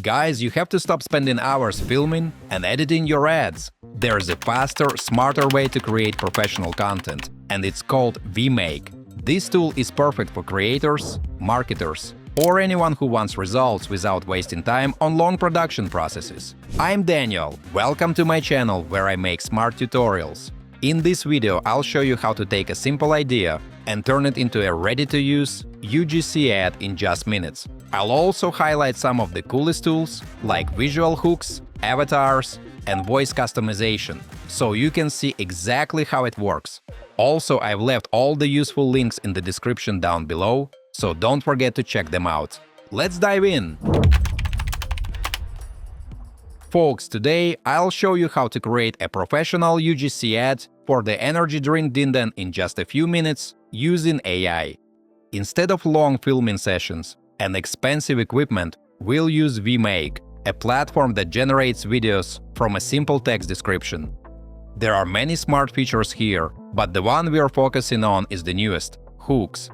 Guys, you have to stop spending hours filming and editing your ads. There's a faster, smarter way to create professional content, and it's called Vmake. This tool is perfect for creators, marketers, or anyone who wants results without wasting time on long production processes. I'm Daniel. Welcome to my channel where I make smart tutorials. In this video, I'll show you how to take a simple idea and turn it into a ready-to-use UGC ad in just minutes. I'll also highlight some of the coolest tools like visual hooks, avatars, and voice customization, so you can see exactly how it works. Also, I've left all the useful links in the description down below, so don't forget to check them out. Let's dive in! Folks, today I'll show you how to create a professional UGC ad for the energy drink Dindan in just a few minutes using AI. Instead of long filming sessions and expensive equipment, we'll use Vmake, a platform that generates videos from a simple text description. There are many smart features here, but the one we're focusing on is the newest – hooks.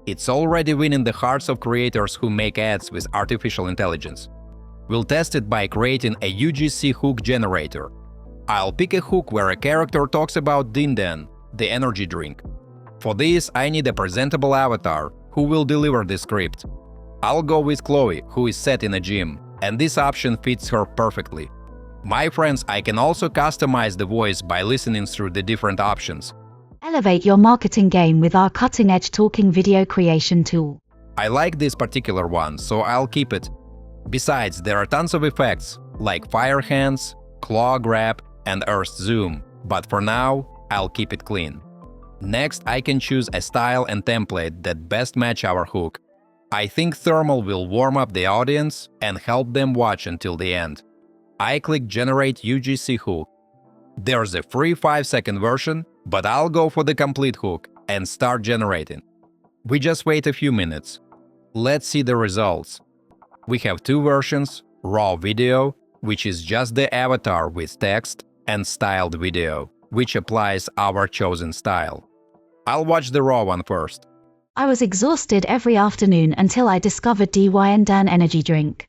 It's already winning the hearts of creators who make ads with artificial intelligence. We'll test it by creating a UGC hook generator. I'll pick a hook where a character talks about Dindan, the energy drink. For this, I need a presentable avatar who will deliver the script. I'll go with Chloe, who is set in a gym, and this option fits her perfectly. My friends, I can also customize the voice by listening through the different options. Elevate your marketing game with our cutting-edge talking video creation tool. I like this particular one, so I'll keep it. Besides, there are tons of effects, like fire hands, claw grab, and earth zoom, but for now, I'll keep it clean. Next, I can choose a style and template that best match our hook. I think thermal will warm up the audience and help them watch until the end. I click Generate UGC hook. There's a free 5-second version, but I'll go for the complete hook and start generating. We just wait a few minutes. Let's see the results. We have two versions, raw video, which is just the avatar with text, and styled video, which applies our chosen style. I'll watch the raw one first. I was exhausted every afternoon until I discovered Dindan energy drink.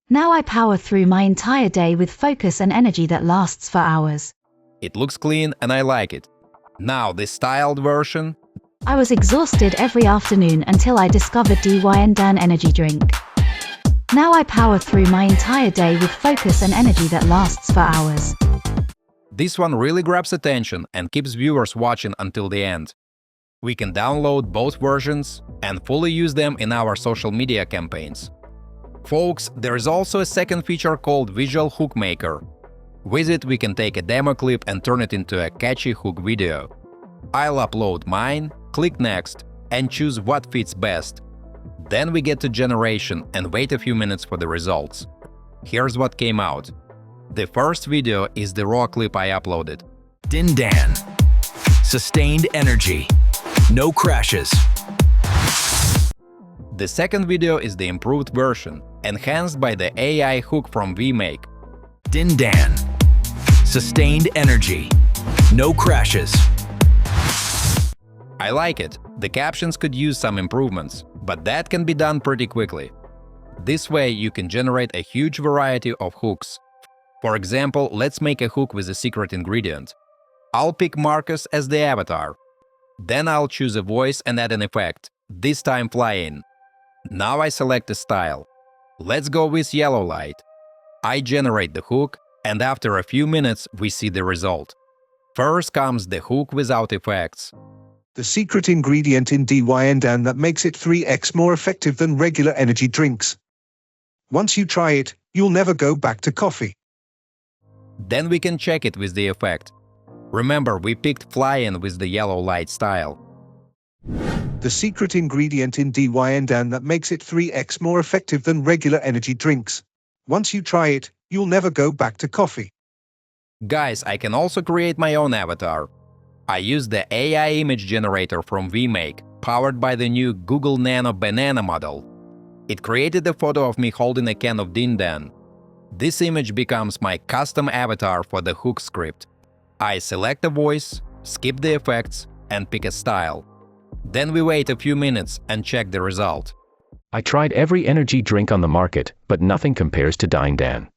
Now I power through my entire day with focus and energy that lasts for hours. It looks clean and I like it. Now the styled version. I was exhausted every afternoon until I discovered Dindan energy drink. Now I power through my entire day with focus and energy that lasts for hours. This one really grabs attention and keeps viewers watching until the end. We can download both versions and fully use them in our social media campaigns. Folks, there is also a second feature called Visual Hook Maker. With it, we can take a demo clip and turn it into a catchy hook video. I'll upload mine, click Next, and choose what fits best. Then we get to generation and wait a few minutes for the results. Here's what came out. The first video is the raw clip I uploaded. Dindan. Sustained energy. No crashes. The second video is the improved version, enhanced by the AI hook from Vmake. Dindan. Sustained energy. No crashes. I like it. The captions could use some improvements, but that can be done pretty quickly. This way you can generate a huge variety of hooks. For example, let's make a hook with a secret ingredient. I'll pick Marcus as the avatar. Then I'll choose a voice and add an effect, this time fly-in. Now I select a style. Let's go with yellow light. I generate the hook, and after a few minutes we see the result. First comes the hook without effects. The secret ingredient in Dindan that makes it 3x more effective than regular energy drinks. Once you try it, you'll never go back to coffee. Then we can check it with the effect. Remember, we picked fly-in with the yellow light style. The secret ingredient in Dindan that makes it 3x more effective than regular energy drinks. Once you try it, you'll never go back to coffee. Guys, I can also create my own avatar. I use the AI image generator from Vmake, powered by the new Google Nano Banana model. It created a photo of me holding a can of Dindan. This image becomes my custom avatar for the hook script. I select a voice, skip the effects, and pick a style. Then we wait a few minutes and check the result. I tried every energy drink on the market, but nothing compares to Dine Dan.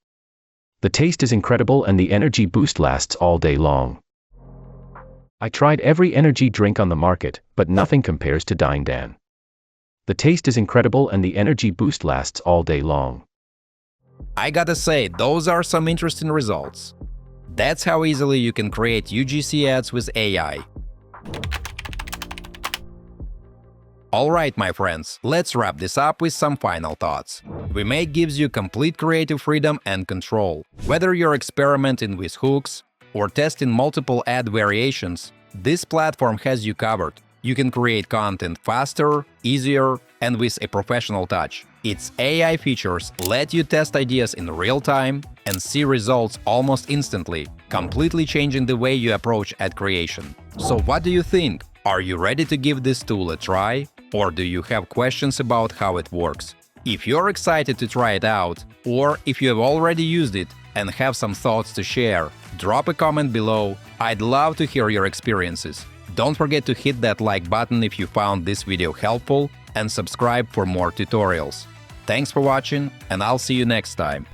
The taste is incredible and the energy boost lasts all day long. I tried every energy drink on the market, but nothing compares to Dine Dan. The taste is incredible and the energy boost lasts all day long. I gotta say, those are some interesting results. That's how easily you can create UGC ads with AI. Alright, my friends, let's wrap this up with some final thoughts. Vmake gives you complete creative freedom and control. Whether you're experimenting with hooks or testing multiple ad variations, this platform has you covered. You can create content faster, easier, and with a professional touch. Its AI features let you test ideas in real time and see results almost instantly, completely changing the way you approach ad creation. So what do you think? Are you ready to give this tool a try? Or do you have questions about how it works? If you're excited to try it out, or if you have already used it and have some thoughts to share, drop a comment below. I'd love to hear your experiences. Don't forget to hit that like button if you found this video helpful and subscribe for more tutorials. Thanks for watching, and I'll see you next time.